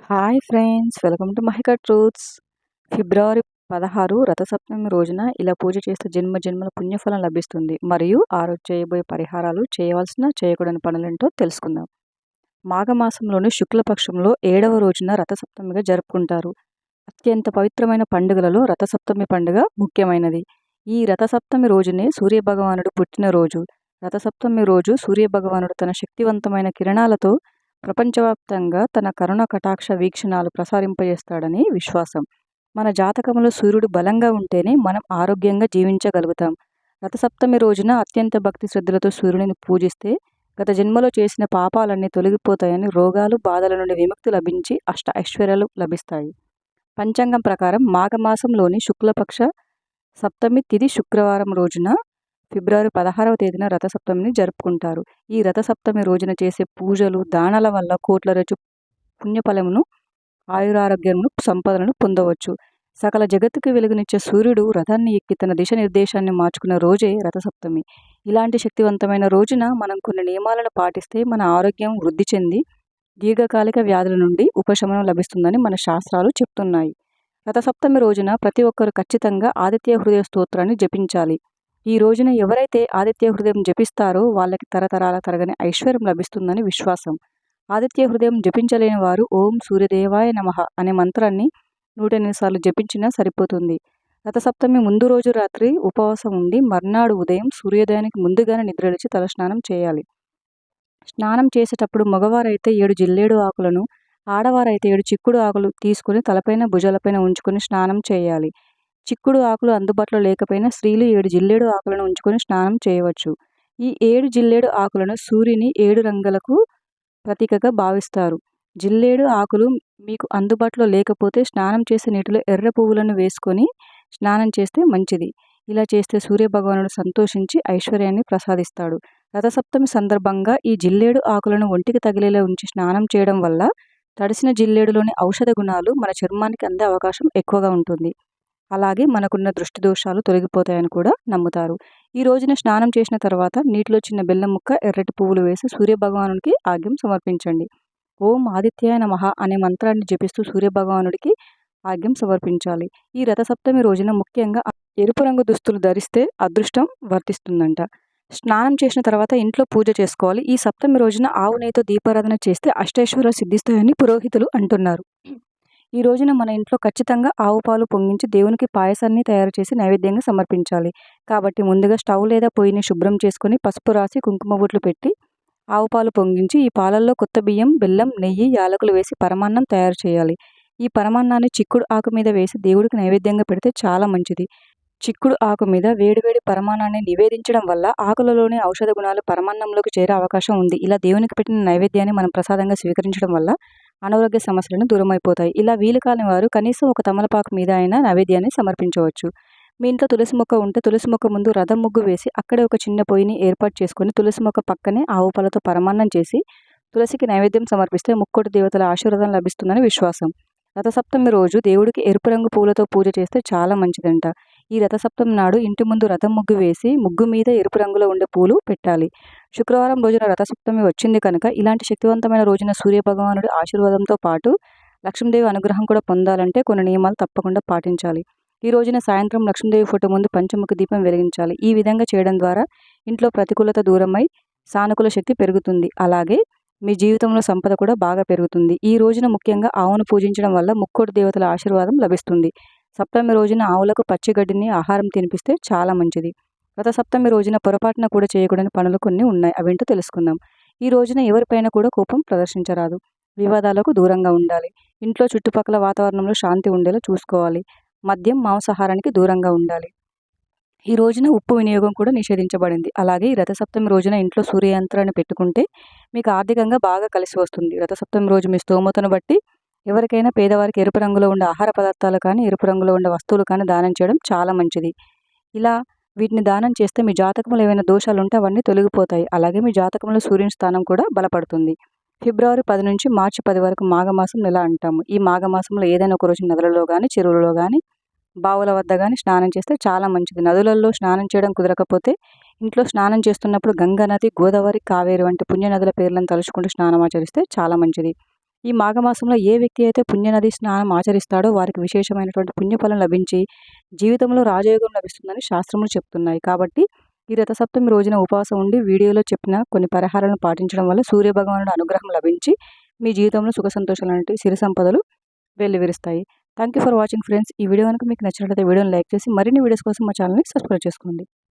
Hi friends, welcome to Mahika truths. ఫిబ్రవరి 16 రథసప్తమి రోజున ఇలా పూజ చేస్తే జన్మ జన్మల పుణ్యఫలం లభిస్తుంది. మరియు ఆ రోజు చేయబోయే పరిహారాలు, చేయవలసిన చేయకూడని పనులేంటో తెలుసుకుందాం. మాఘమాసంలోని శుక్లపక్షంలో 7వ రోజున రథసప్తమిగా జరుపుకుంటారు. అత్యంత పవిత్రమైన పండుగలలో రథసప్తమి పండుగ ముఖ్యమైనది. ఈ రథసప్తమి రోజునే సూర్యభగవానుడు పుట్టినరోజు. రథసప్తమి రోజు సూర్యభగవానుడు తన శక్తివంతమైన కిరణాలతో ప్రపంచవ్యాప్తంగా తన కరుణ కటాక్ష వీక్షణాలు ప్రసారింపజేస్తాడని విశ్వాసం. మన జాతకంలో సూర్యుడు బలంగా ఉంటేనే మనం ఆరోగ్యంగా జీవించగలుగుతాం. రథసప్తమి రోజున అత్యంత భక్తి శ్రద్ధలతో సూర్యుడిని పూజిస్తే గత జన్మలో చేసిన పాపాలన్నీ తొలగిపోతాయని, రోగాలు బాధల నుండి విముక్తి లభించి అష్ట ఐశ్వర్యాలు లభిస్తాయి. పంచాంగం ప్రకారం మాఘమాసంలోని శుక్లపక్ష సప్తమి తిథి శుక్రవారం రోజున ఫిబ్రవరి 16వ తేదీన రథసప్తమిని జరుపుకుంటారు. ఈ రథసప్తమి రోజున చేసే పూజలు, దానాల వల్ల కోట్ల రెచ్చు పుణ్యఫలమును, ఆయురారోగ్యమును, సంపదలను పొందవచ్చు. సకల జగత్తుకి వెలుగునిచ్చే సూర్యుడు రథాన్ని ఎక్కి తన దిశ నిర్దేశాన్ని మార్చుకున్న రోజే రథసప్తమి. ఇలాంటి శక్తివంతమైన రోజున మనం కొన్ని నియమాలను పాటిస్తే మన ఆరోగ్యం వృద్ధి చెంది దీర్ఘకాలిక వ్యాధుల నుండి ఉపశమనం లభిస్తుందని మన శాస్త్రాలు చెప్తున్నాయి. రథసప్తమి రోజున ప్రతి ఒక్కరు ఖచ్చితంగా ఆదిత్య హృదయ స్తోత్రాన్ని జపించాలి. ఈ రోజున ఎవరైతే ఆదిత్య హృదయం జపిస్తారో వాళ్ళకి తరతరాల తరగని ఐశ్వర్యం లభిస్తుందని విశ్వాసం. ఆదిత్య హృదయం జపించలేని వారు ఓం సూర్యదేవాయ నమః అనే మంత్రాన్ని 108 సార్లు జపించినా సరిపోతుంది. రథసప్తమి ముందు రోజు రాత్రి ఉపవాసం ఉండి మర్నాడు ఉదయం సూర్యోదయానికి ముందుగానే నిద్రలేచి తలస్నానం చేయాలి. స్నానం చేసేటప్పుడు మగవారైతే 7 జిల్లేడు ఆకులను, ఆడవారైతే 7 చిక్కుడు ఆకులు తీసుకుని తలపైన భుజాలపైన ఉంచుకొని స్నానం చేయాలి. చిక్కుడు ఆకులు అందుబాటులో లేకపోయినా స్త్రీలు 7 జిల్లేడు ఆకులను ఉంచుకొని స్నానం చేయవచ్చు. ఈ 7 జిల్లేడు ఆకులను సూర్యుని 7 రంగులకు ప్రతీకగా భావిస్తారు. జిల్లేడు ఆకులు మీకు అందుబాటులో లేకపోతే స్నానం చేసే నీటిలో ఎర్ర పువ్వులను వేసుకొని స్నానం చేస్తే మంచిది. ఇలా చేస్తే సూర్యభగవానుడు సంతోషించి ఐశ్వర్యాన్ని ప్రసాదిస్తాడు. రథసప్తమి సందర్భంగా ఈ జిల్లేడు ఆకులను ఒంటికి తగిలేలా ఉంచి స్నానం చేయడం వల్ల తడిసిన జిల్లేడులోని ఔషధ గుణాలు మన చర్మానికి అందే అవకాశం ఎక్కువగా ఉంటుంది. అలాగే మనకున్న దృష్టి దోషాలు తొలగిపోతాయని కూడా నమ్ముతారు. ఈ రోజున స్నానం చేసిన తర్వాత నీటిలో చిన్న బెల్లం ముక్క, ఎర్రటి పువ్వులు వేసి సూర్యభగవానుడికి ఆగ్యం సమర్పించండి. ఓం ఆదిత్యాయ నమః అనే మంత్రాన్ని జపిస్తూ సూర్యభగవానుడికి ఆగ్యం సమర్పించాలి. ఈ రథసప్తమి రోజున ముఖ్యంగా ఎరుపు రంగు దుస్తులు ధరిస్తే అదృష్టం వర్తిస్తుందంట. స్నానం చేసిన తర్వాత ఇంట్లో పూజ చేసుకోవాలి. ఈ సప్తమి రోజున ఆవు నెయ్యితో దీపారాధన చేస్తే అష్టైశ్వర్యాలు సిద్ధిస్తాయని పురోహితులు అంటున్నారు. ఈ రోజున మన ఇంట్లో ఖచ్చితంగా ఆవు పాలు పొంగించి దేవునికి పాయసాన్ని తయారు చేసి నైవేద్యంగా సమర్పించాలి. కాబట్టి ముందుగా స్టవ్ లేదా పొయ్యిని శుభ్రం చేసుకొని పసుపు రాసి కుంకుమ బొట్లు పెట్టి ఆవు పాలు పొంగించి ఈ పాలల్లో కొత్త బియ్యం, బెల్లం, నెయ్యి, యాలకులు వేసి పరమాన్నం తయారు చేయాలి. ఈ పరమాన్నాన్ని చిక్కుడు ఆకు మీద వేసి దేవుడికి నైవేద్యంగా పెడితే చాలా మంచిది. చిక్కుడు ఆకు మీద వేడివేడి పరమాన్నాన్ని నివేదించడం వల్ల ఆకులలోని ఔషధ గుణాలు పరమాన్నంలోకి చేరే అవకాశం ఉంది. ఇలా దేవునికి పెట్టిన నైవేద్యాన్ని మనం ప్రసాదంగా స్వీకరించడం వల్ల అనారోగ్య సమస్యలను దూరమైపోతాయి. ఇలా వీలు కాని వారు కనీసం ఒక తమలపాకు మీద అయినా నైవేద్యాన్ని సమర్పించవచ్చు. మీ ఇంట్లో తులసి మొక్క ఉంటే తులసి మొక్క ముందు రథం ముగ్గు వేసి అక్కడే ఒక చిన్న పొయ్యిని ఏర్పాటు చేసుకొని తులసి మొక్క పక్కనే ఆవు పాలతో పరమాన్నం చేసి తులసికి నైవేద్యం సమర్పిస్తే ముక్కోటి దేవతల ఆశీర్వాదం లభిస్తుందని విశ్వాసం. రథసప్తమి రోజు దేవుడికి ఎరుపు రంగు పూలతో పూజ చేస్తే చాలా మంచిదంట. ఈ రథసప్తమి నాడు ఇంటి ముందు రథం ముగ్గు వేసి ముగ్గు మీద ఎరుపు రంగులో ఉండే పూలు పెట్టాలి. శుక్రవారం రోజున రథసప్తమి వచ్చింది కనుక ఇలాంటి శక్తివంతమైన రోజున సూర్యభగవానుడి ఆశీర్వాదంతో పాటు లక్ష్మీదేవి అనుగ్రహం కూడా పొందాలంటే కొన్ని నియమాలు తప్పకుండా పాటించాలి. ఈ రోజున సాయంత్రం లక్ష్మీదేవి ఫోటో ముందు పంచముఖ దీపం వెలిగించాలి. ఈ విధంగా చేయడం ద్వారా ఇంట్లో ప్రతికూలత దూరమై సానుకూల శక్తి పెరుగుతుంది. అలాగే మీ జీవితంలో సంపద కూడా బాగా పెరుగుతుంది. ఈ రోజున ముఖ్యంగా ఆవును పూజించడం వల్ల ముక్కోటి దేవతల ఆశీర్వాదం లభిస్తుంది. సప్తమి రోజున ఆవులకు పచ్చిగడ్డిని ఆహారం తినిపిస్తే చాలా మంచిది. రథసప్తమి రోజున పొరపాటున కూడా చేయకూడని పనులు కొన్ని ఉన్నాయి. అవేంటో తెలుసుకుందాం. ఈ రోజున ఎవరిపైన కూడా కోపం ప్రదర్శించరాదు. వివాదాలకు దూరంగా ఉండాలి. ఇంట్లో చుట్టుపక్కల వాతావరణంలో శాంతి ఉండేలా చూసుకోవాలి. మద్యం, మాంసాహారానికి దూరంగా ఉండాలి. ఈ రోజున ఉప్పు వినియోగం కూడా నిషేధించబడింది. అలాగే ఈ రథసప్తమి రోజున ఇంట్లో సూర్యయంత్రాన్ని పెట్టుకుంటే మీకు ఆర్థికంగా బాగా కలిసి వస్తుంది. రథసప్తమి రోజు మీ స్తోమతను బట్టి ఎవరికైనా పేదవారికి ఎరుపు రంగులో ఉండే ఆహార పదార్థాలు కానీ, ఎరుపు రంగులో ఉండే వస్తువులు కానీ దానం చేయడం చాలా మంచిది. ఇలా వీటిని దానం చేస్తే మీ జాతకంలో ఏవైనా దోషాలు ఉంటే అవన్నీ తొలగిపోతాయి. అలాగే మీ జాతకంలో సూర్యుని స్థానం కూడా బలపడుతుంది. ఫిబ్రవరి 10 నుంచి మార్చి 10 వరకు మాఘమాసం నెల అంటాము. ఈ మాఘమాసంలో ఏదైనా ఒక రోజు నదులలో కానీ, చెరువులలో కానీ, బావుల వద్ద కానీ స్నానం చేస్తే చాలా మంచిది. నదులలో స్నానం చేయడం కుదరకపోతే ఇంట్లో స్నానం చేస్తున్నప్పుడు గంగా నది, గోదావరి, కావేరి వంటి పుణ్యనదుల పేర్లను తలుచుకుంటూ స్నానం ఆచరిస్తే చాలా మంచిది. ఈ మాఘమాసంలో ఏ వ్యక్తి అయితే పుణ్యనది స్నానం ఆచరిస్తాడో వారికి విశేషమైనటువంటి పుణ్యఫలం లభించి జీవితంలో రాజయోగం లభిస్తుందని శాస్త్రములు చెప్తున్నాయి. కాబట్టి ఈ రథసప్తమి రోజున ఉపవాసం ఉండి వీడియోలో చెప్పిన కొన్ని పరిహారాలను పాటించడం వల్ల సూర్యభగవానుడి అనుగ్రహం లభించి మీ జీవితంలో సుఖ సంతోషాలు అనేవి సిరి సంపదలు వెల్లివిరుస్తాయి. Thank you for watching friends. ఈ వీడియో కనుక మీకు నచ్చినట్లయితే వీడియోని లైక్ చేసి మరిన్ని వీడియోస్ కోసం మా ఛానల్ని సబ్స్క్రైబ్ చేసుకోండి.